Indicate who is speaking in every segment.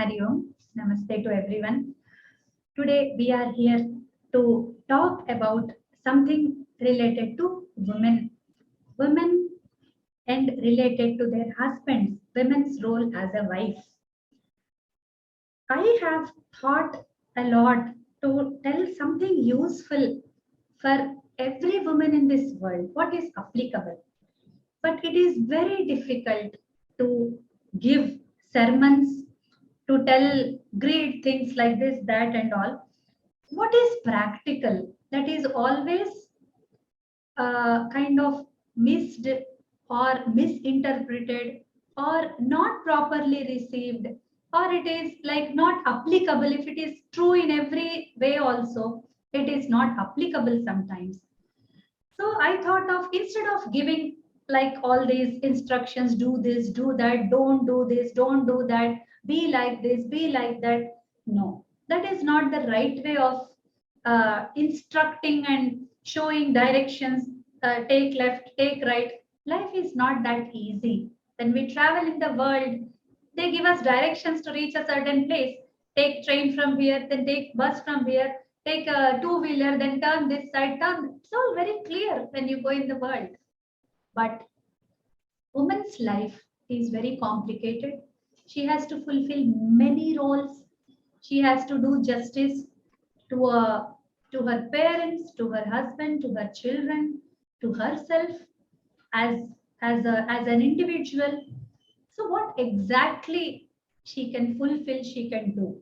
Speaker 1: Hari Om. Namaste to everyone. Today we are here to talk about something related to women and related to their husbands, women's role as a wife. I have thought a lot to tell something useful for every woman in this world, what is applicable. But it is very difficult to give sermons, to tell great things like this, that, and all. What is practical? That is always kind of missed or misinterpreted or not properly received, or it is like not applicable. If it is true in every way, also, it is not applicable sometimes. So I thought of, instead of giving like all these instructions, do this, do that, don't do this, don't do that, be like this, be like that. No, that is not the right way of instructing and showing directions. Take left, take right. Life is not that easy. When we travel in the world, they give us directions to reach a certain place. Take train from here, then take bus from here, take a two-wheeler, then turn this side, turn. It's all very clear when you go in the world. But woman's life is very complicated. She has to fulfill many roles. She has to do justice to to her parents, to her husband, to her children, to herself as as an individual. So what exactly she can fulfill, she can do.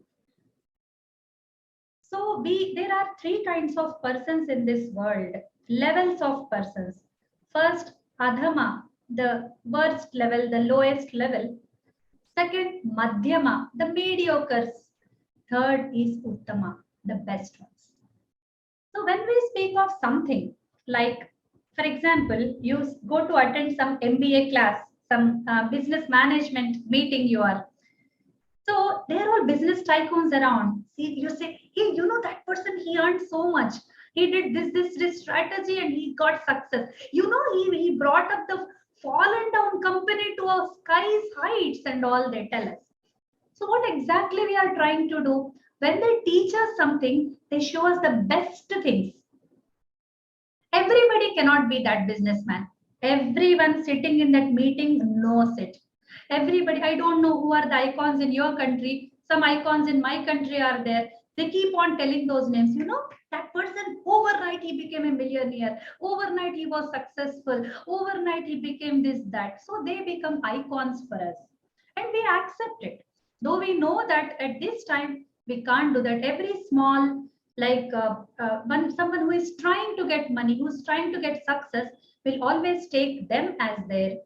Speaker 1: So there are three kinds of persons in this world, levels of persons. First, Adhama, the worst level, the lowest level. Second, Madhyama, the mediocres. Third is Uttama, the best ones. So when we speak of something like, for example, you go to attend some MBA class, some business management meeting you are. So they're all business tycoons around. See, you say, hey, you know that person, he earned so much. He did this strategy and he got success. You know, he brought up the fallen down company to a sky's heights and all they tell us. So what exactly we are trying to do? When they teach us something, they show us the best things. Everybody cannot be that businessman. Everyone sitting in that meeting knows it. Everybody, I don't know who are the icons in your country. Some icons in my country are there. They keep on telling those names. You know, that person, overnight he became a millionaire. Overnight he was successful. Overnight he became this, that. So they become icons for us. And we accept it. Though we know that at this time, we can't do that. Every small, like someone who is trying to get money, who's trying to get success, will always take them as their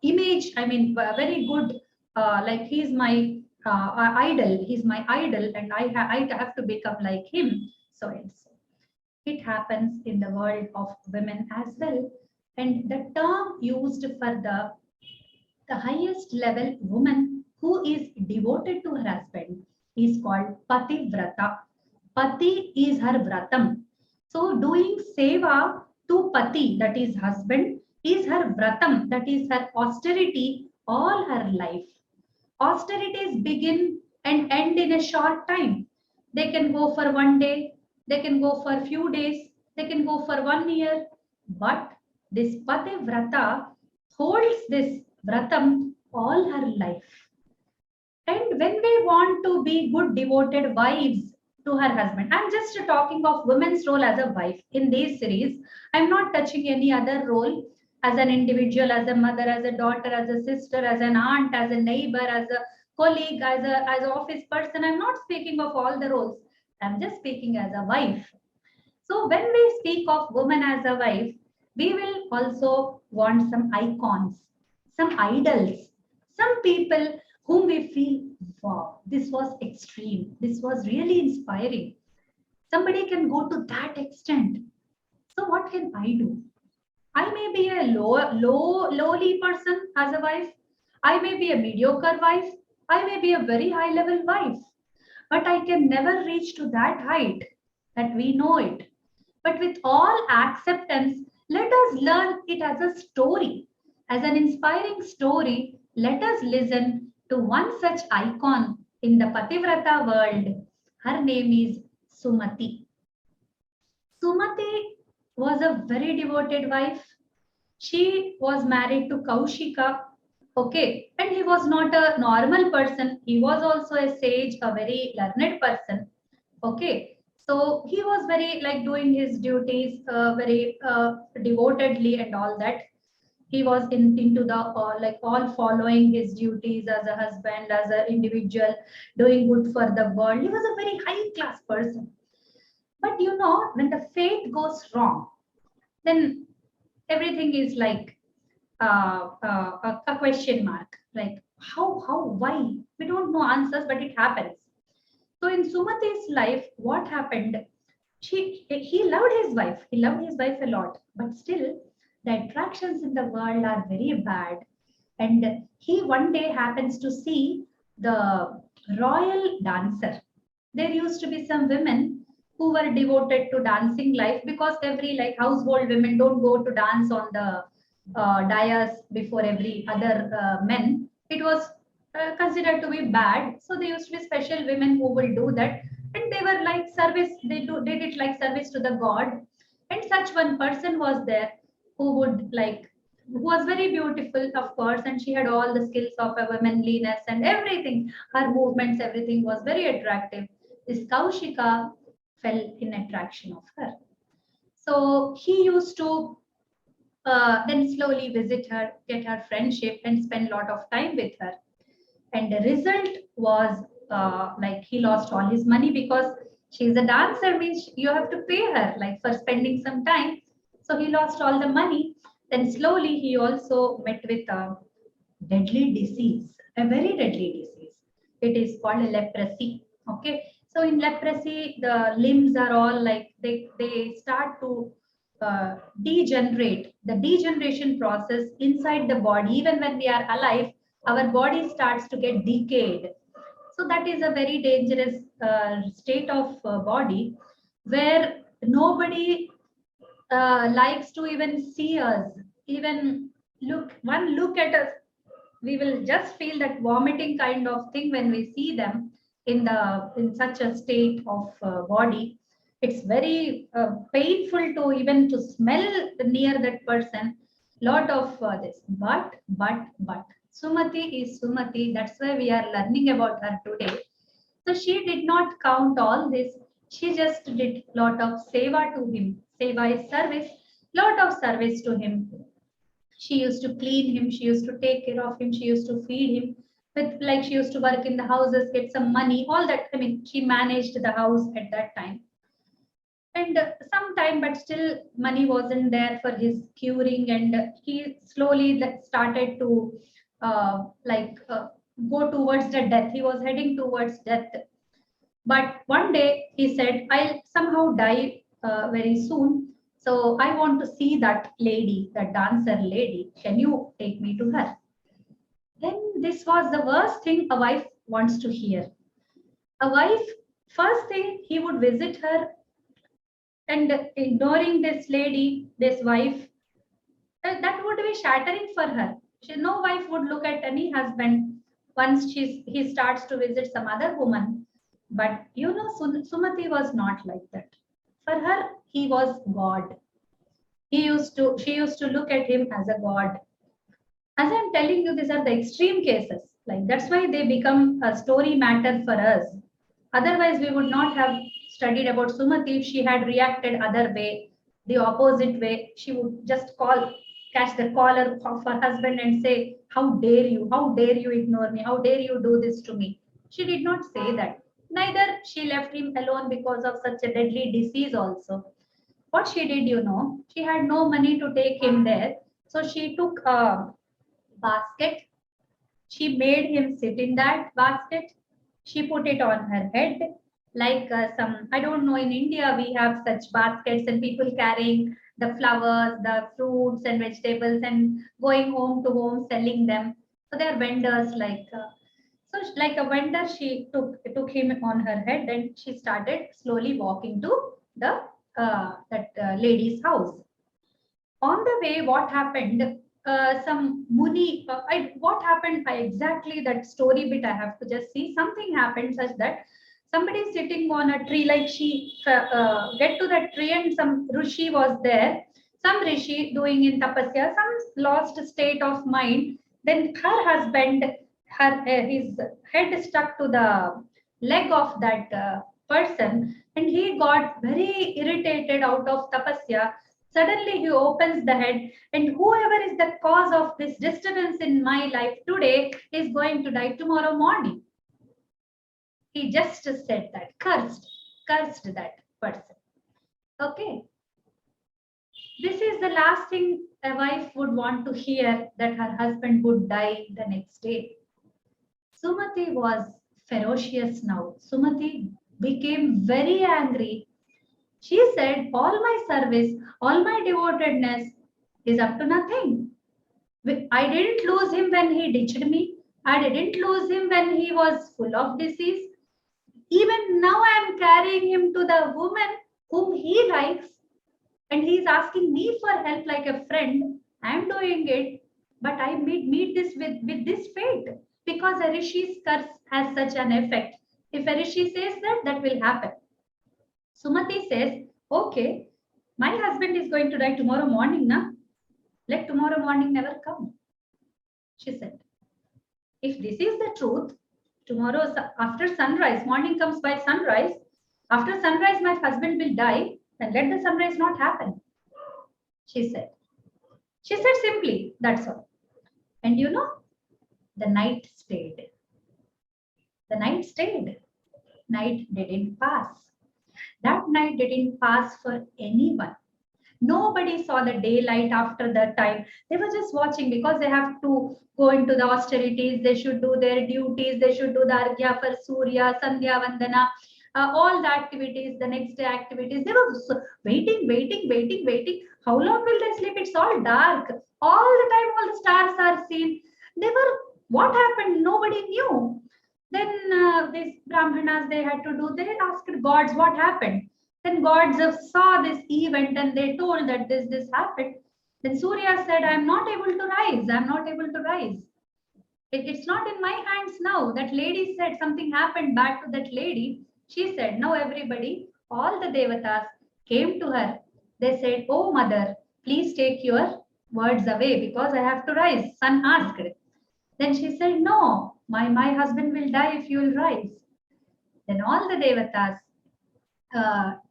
Speaker 1: image. I mean, very good. Like he's my idol. He's my idol, and I have to become like him. So it happens in the world of women as well. And the term used for the highest level woman who is devoted to her husband is called Pativrata. Pati is her vratam. So doing seva to Pati, that is husband, is her vratam, that is her austerity all her life. Austerities begin and end in a short time. They can go for one day, they can go for a few days, they can go for 1 year. But this Pativrata holds this vratam all her life. And when we want to be good devoted wives to her husband, I'm just talking of women's role as a wife in this series. I'm not touching any other role as an individual, as a mother, as a daughter, as a sister, as an aunt, as a neighbor, as a colleague, as an office person. I'm not speaking of all the roles. I'm just speaking as a wife. So when we speak of woman as a wife, we will also want some icons, some idols, some people whom we feel, wow, this was extreme. This was really inspiring. Somebody can go to that extent. So what can I do? I may be a lowly person as a wife. I may be a mediocre wife. I may be a very high level wife. But I can never reach to that height that we know it. But with all acceptance, let us learn it as a story, as an inspiring story. Let us listen to one such icon in the Pativrata world. Her name is Sumati. Sumati was a very devoted wife. She was married to Kaushika. Okay, and he was not a normal person. He was also a sage, a very learned person. Okay, so he was very like doing his duties very devotedly and all that. He was into the like all following his duties as a husband, as an individual, doing good for the world. He was a very high class person. But you know, when the faith goes wrong, then everything is like a question mark. Like how, why? We don't know answers, but it happens. So in Sumati's life, what happened? He loved his wife. He loved his wife a lot, but still the attractions in the world are very bad. And he one day happens to see the royal dancer. There used to be some women who were devoted to dancing life, because every like household women don't go to dance on the dais before every other men. It was considered to be bad. So there used to be special women who will do that, and they were like service. Did it like service to the god. And such one person was there who would like, who was very beautiful, of course, and she had all the skills of a womanliness and everything. Her movements, everything was very attractive. This Kaushika fell in attraction of her. So he used to then slowly visit her, get her friendship, and spend a lot of time with her. And the result was like he lost all his money, because she's a dancer, means you have to pay her like for spending some time. So he lost all the money. Then slowly he also met with a deadly disease, a very deadly disease. It is called leprosy. Okay. So in leprosy, the limbs are all like they start to degenerate. The degeneration process inside the body, even when we are alive, our body starts to get decayed. So that is a very dangerous state of body, where nobody likes to even see us. Even look at us, we will just feel that vomiting kind of thing when we see them in such a state of body. It's very painful to even to smell near that person. Lot of this, but Sumati is Sumati. That's why we are learning about her today. So she did not count all this. She just did lot of seva to him. Seva is service. Lot of service to him. She used to clean him. She used to take care of him. She used to feed him. With like she used to work in the houses, get some money. All that. I mean, she managed the house at that time. And some time, but still money wasn't there for his curing, and he slowly started to go towards the death. He was heading towards death. But one day he said, I'll somehow die very soon. So I want to see that lady, that dancer lady. Can you take me to her? Then this was the worst thing a wife wants to hear. A wife, first thing, he would visit her, and ignoring this lady, this wife, that would be shattering for her. No wife would look at any husband once he starts to visit some other woman. But you know, Sumati was not like that. For her, he was God. She used to look at him as a God. As I'm telling you, these are the extreme cases. Like that's why they become a story matter for us. Otherwise, we would not have studied about Sumati. If she had reacted other way, the opposite way, she would just catch the collar of her husband and say, how dare you? How dare you ignore me? How dare you do this to me? She did not say that. Neither she left him alone because of such a deadly disease also. What she did, you know, she had no money to take him there. So she took a basket. She made him sit in that basket. She put it on her head, like I don't know, in India we have such baskets and people carrying the flowers, the fruits and vegetables and going home to home selling them. So they are vendors like a vendor. She took him on her head and she started slowly walking to the that lady's house. On the way, what happened? some Muni. What happened? Exactly that story bit I have to just see. Something happened such that somebody sitting on a tree, like she get to that tree and some Rishi was there. Some Rishi doing in tapasya, some lost state of mind. Then her husband, his head stuck to the leg of that person, and he got very irritated out of tapasya. Suddenly he opens the head, and whoever is the cause of this disturbance in my life today is going to die tomorrow morning. He just said that, cursed that person. Okay. This is the last thing a wife would want to hear, that her husband would die the next day. Sumati was ferocious now. Sumati became very angry. She said, all my service, all my devotedness is up to nothing. I didn't lose him when he ditched me. I didn't lose him when he was full of disease. Even now I am carrying him to the woman whom he likes, and he is asking me for help like a friend. I am doing it, but I meet this with this fate, because a rishi's curse has such an effect. If a rishi says that, that will happen. Sumati says, okay, my husband is going to die tomorrow morning, na? Let tomorrow morning never come. She said, if this is the truth, tomorrow after sunrise, morning comes by sunrise, after sunrise my husband will die, then let the sunrise not happen. She said. She said simply, that's all. And you know, the night stayed. The night stayed. Night didn't pass. That night didn't pass for anyone. Nobody saw the daylight after that time. They were just watching, because they have to go into the austerities. They should do their duties. They should do the Arghya for Surya, Sandhya Vandana, all the activities, the next day activities. They were waiting. How long will they sleep? It's all dark. All the time, all the stars are seen. They were, what happened? Nobody knew. Then these Brahmanas, they had to do, they asked gods what happened. Then gods saw this event and they told that this happened. Then Surya said, I'm not able to rise. I'm not able to rise. It's not in my hands now. That lady said something happened bad to that lady. She said, now everybody, all the devatas came to her. They said, oh mother, please take your words away, because I have to rise. Son asked. Then she said, no, my husband will die if you will rise. Then all the devatas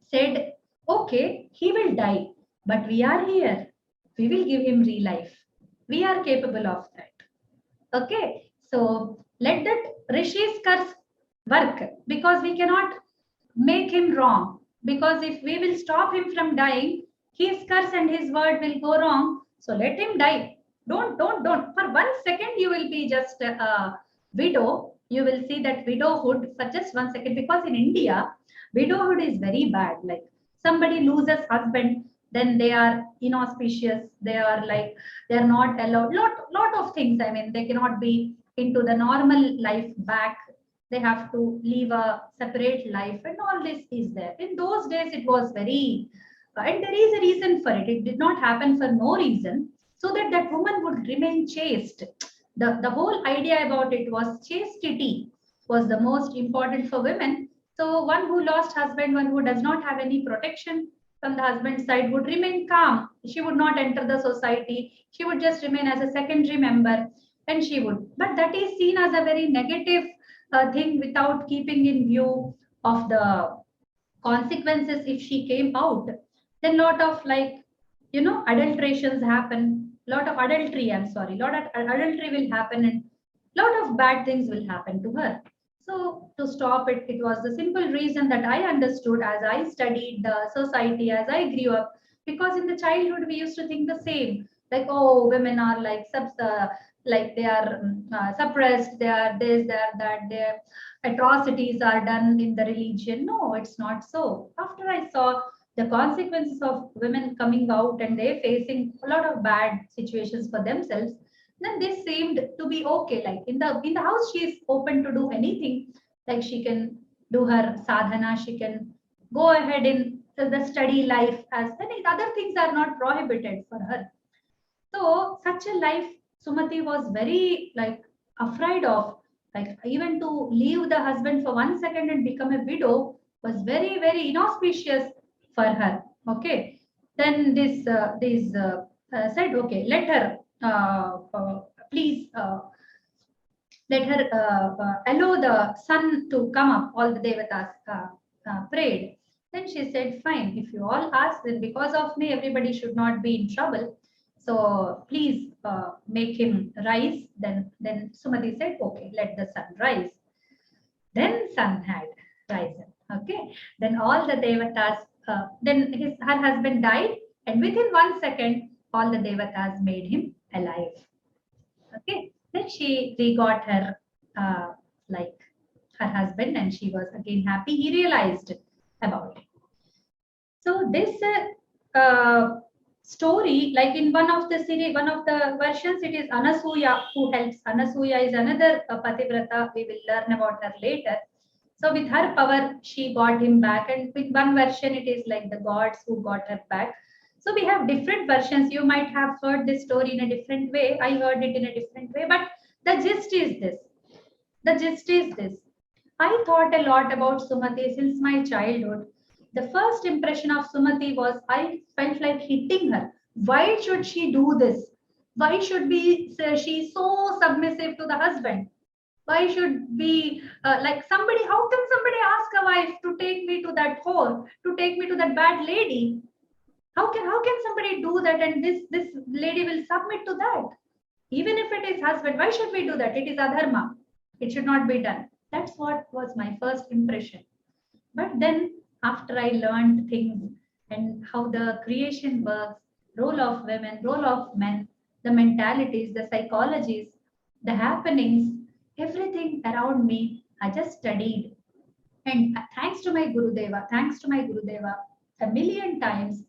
Speaker 1: said, okay, he will die, but we are here. We will give him re-life. We are capable of that. Okay, so let that Rishi's curse work, because we cannot make him wrong. Because if we will stop him from dying, his curse and his word will go wrong. So let him die. Don't. For 1 second, you will be just a widow. You will see that widowhood for just 1 second, because in India, widowhood is very bad. Like somebody loses husband, then they are inauspicious. They are like, they are not allowed. Lot of things. I mean, they cannot be into the normal life back. They have to live a separate life, and all this is there. In those days, it was very, and there is a reason for it. It did not happen for no reason, so that that woman would remain chaste. The whole idea about it was chastity was the most important for women. So one who lost husband, one who does not have any protection from the husband's side, would remain calm. She would not enter the society. She would just remain as a secondary member, and she would. But that is seen as a very negative thing, without keeping in view of the consequences if she came out. Then lot of, like, adulterations happen. Lot of adultery, I'm sorry. Lot of adultery will happen, and lot of bad things will happen to her. So to stop it, it was the simple reason that I understood as I studied the society, as I grew up. Because in the childhood, we used to think the same, like, oh, women are like like they are suppressed, they are this, they are that, their atrocities are done in the religion. No, it's not so. After I saw the consequences of women coming out and they facing a lot of bad situations for themselves, then this seemed to be okay. Like in the house, she is open to do anything. Like she can do her sadhana, she can go ahead in the study life, as many other things are not prohibited for her. So such a life, Sumati was very like afraid of, like even to leave the husband for 1 second and become a widow was very, very inauspicious for her. Okay. Then this said, okay, let her please let her allow the sun to come up. All the devatas prayed. Then she said, fine, if you all ask, then because of me, everybody should not be in trouble. So please make him rise. Then Sumati said, okay, let the sun rise. Then sun had risen. Okay. Then all the devatas, then her husband died, and within 1 second, all the devatas made him alive. Okay. Then they got her like her husband, and she was again happy. He realized about it. So this story, like in one of the series, one of the versions, it is Anasuya who helps. Anasuya is another Pativrata. We will learn about her later. So with her power, she got him back. And with one version, it is like the gods who got her back. So we have different versions. You might have heard this story in a different way. I heard it in a different way. But the gist is this. The gist is this. I thought a lot about Sumati since my childhood. The first impression of Sumati was I felt like hitting her. Why should she do this? Why should she so submissive to the husband? Why should be like somebody? How can somebody ask a wife to take me to that whore, to take me to that bad lady? How can somebody do that? And this lady will submit to that. Even if it is husband, why should we do that? It is adharma. It should not be done. That's what was my first impression. But then after I learned things and how the creation works, role of women, role of men, the mentalities, the psychologies, the happenings, everything around me, I just studied. And thanks to my Gurudeva, a million times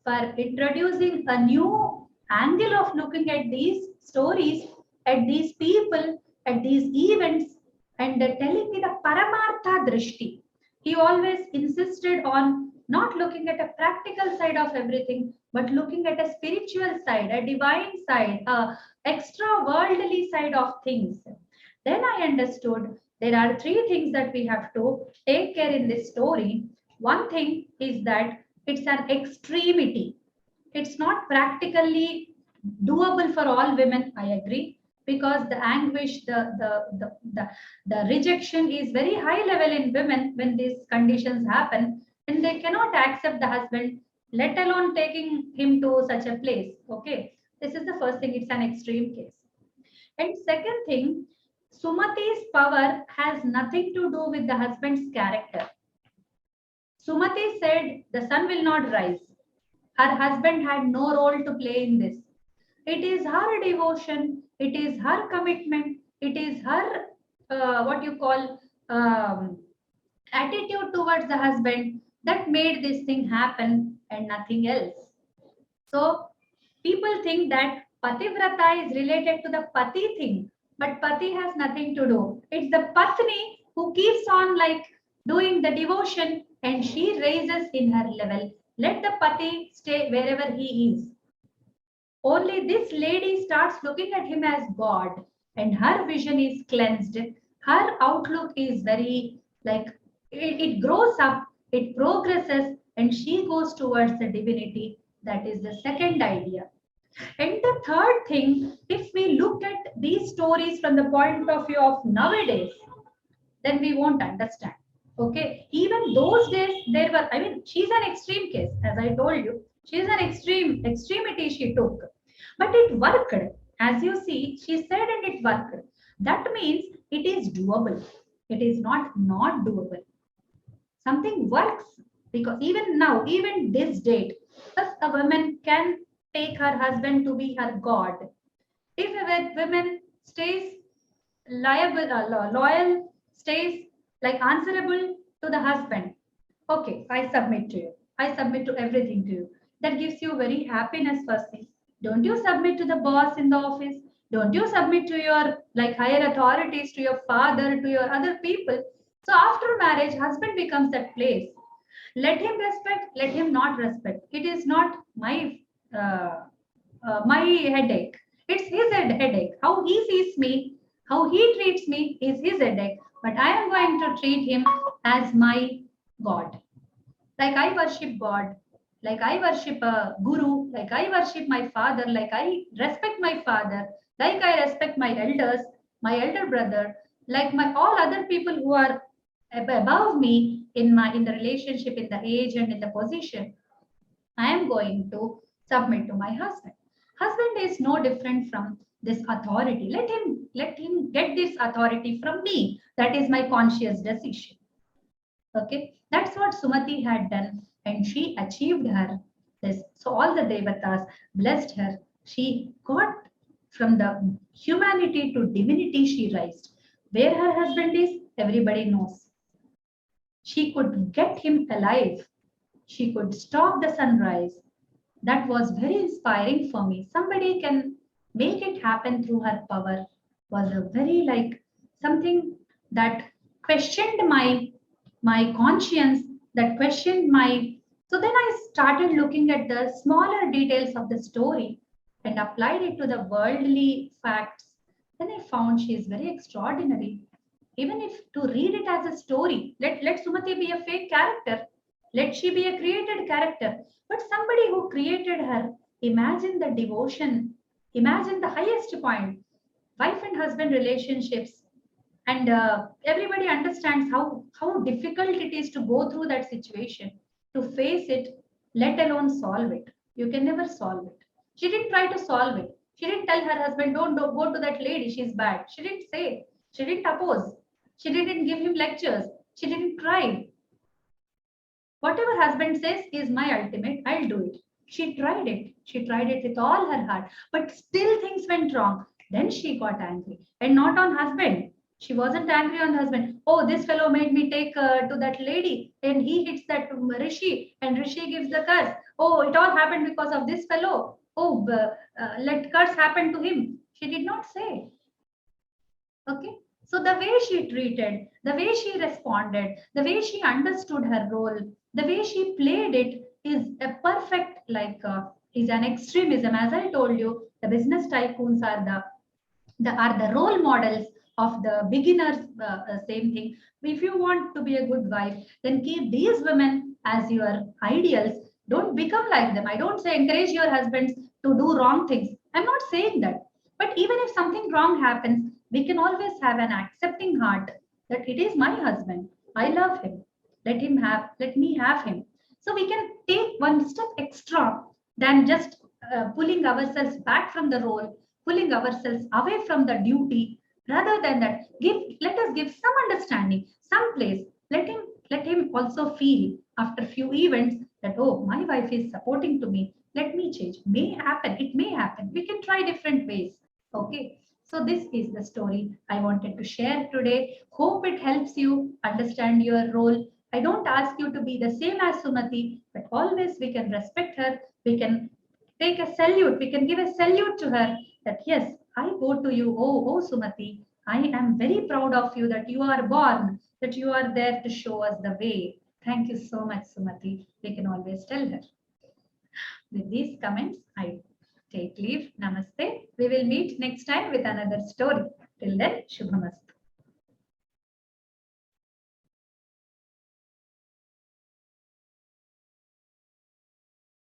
Speaker 1: for introducing a new angle of looking at these stories, at these people, at these events, and telling me the Paramartha Drishti. He always insisted on not looking at a practical side of everything, but looking at a spiritual side, a divine side, a extra worldly side of things. Then I understood there are three things that we have to take care in this story. One thing is that it's an extremity. It's not practically doable for all women, I agree, because the anguish, the rejection is very high level in women when these conditions happen, and they cannot accept the husband, let alone taking him to such a place. Okay, this is the first thing. It's an extreme case. And second thing, Sumati's power has nothing to do with the husband's character. Sumati said the sun will not rise. Her husband had no role to play in this. It is her devotion, it is her commitment, it is her what you call attitude towards the husband that made this thing happen and nothing else. So people think that Pativrata is related to the Pati thing, but Pati has nothing to do. It's the Patni who keeps on like doing the devotion, and she raises in her level. Let the Pati stay wherever he is. Only this lady starts looking at him as God, and her vision is cleansed. Her outlook is very like it grows up, it progresses, and she goes towards the divinity. That is the second idea. And the third thing, if we look at these stories from the point of view of nowadays, then we won't understand. Okay, even those days there were, I mean, she's an extreme case, as I told you. She's an extremity she took, but it worked. As you see, she said, and it worked. That means it is doable. It is not doable. Something works because even now, even this date, a woman can take her husband to be her God. If a woman stays loyal, stays like answerable to the husband, okay, I submit to you. I submit to everything to you. That gives you very happiness first thing. Don't you submit to the boss in the office? Don't you submit to your like higher authorities, to your father, to your other people? So after marriage, husband becomes that place. Let him respect, let him not respect. It is not my my headache. It's his headache. How he sees me, how he treats me is his headache. But I am going to treat him as my God. Like I worship God, like I worship a guru, like I worship my father, like I respect my father, like I respect my elders, my elder brother, like my all other people who are above me in the relationship, in the age and in the position. I am going to submit to my husband. Husband is no different from this authority. Let him get this authority from me. That is my conscious decision. Okay, that's what Sumati had done, and she achieved her this. So all the devatas blessed her. She got from the humanity to divinity. She rised. Where her husband is, everybody knows. She could get him alive. She could stop the sunrise. That was very inspiring for me. Somebody can make it happen through her power. Was a very like something that questioned my conscience, that questioned my. So then I started looking at the smaller details of the story and applied it to the worldly facts. Then I found she is very extraordinary. Even if to read it as a story, let Sumati be a fake character, let she be a created character, but somebody who created her, imagine the devotion, imagine the highest point, wife and husband relationships, and everybody understands how difficult it is to go through that situation, to face it, let alone solve it. You can never solve it. She didn't try to solve it. She didn't tell her husband, don't go to that lady, she's bad. She didn't say. She didn't oppose. She didn't give him lectures. She didn't try. Whatever husband says is my ultimate, I'll do it. She tried it. She tried it with all her heart, but still things went wrong. Then she got angry, and not on husband. She wasn't angry on husband. Oh, this fellow made me take to that lady, and he hits that Rishi, and Rishi gives the curse. Oh, it all happened because of this fellow. Oh, let curse happen to him. She did not say. Okay. So the way she treated, the way she responded, the way she understood her role, the way she played it is a perfect is an extremism. As I told you, the business tycoons are the role models of the beginners. Same thing. If you want to be a good wife, then keep these women as your ideals. Don't become like them. I don't say encourage your husbands to do wrong things. I'm not saying that. But even if something wrong happens, we can always have an accepting heart that it is my husband. I love him. Let me have him. So we can take one step extra than just pulling ourselves back from the role, pulling ourselves away from the duty. Rather than that, let us give some understanding, some place. Let him also feel after few events that, oh, my wife is supporting to me. Let me change. May happen. It may happen. We can try different ways. Okay. So this is the story I wanted to share today. Hope it helps you understand your role. I don't ask you to be the same as Sumati, but always we can respect her. We can take a salute. We can give a salute to her that yes, I go to you. Oh, Sumati, I am very proud of you that you are born, that you are there to show us the way. Thank you so much, Sumati. We can always tell her. With these comments, I take leave. Namaste. We will meet next time with another story. Till then, Shubhamastu.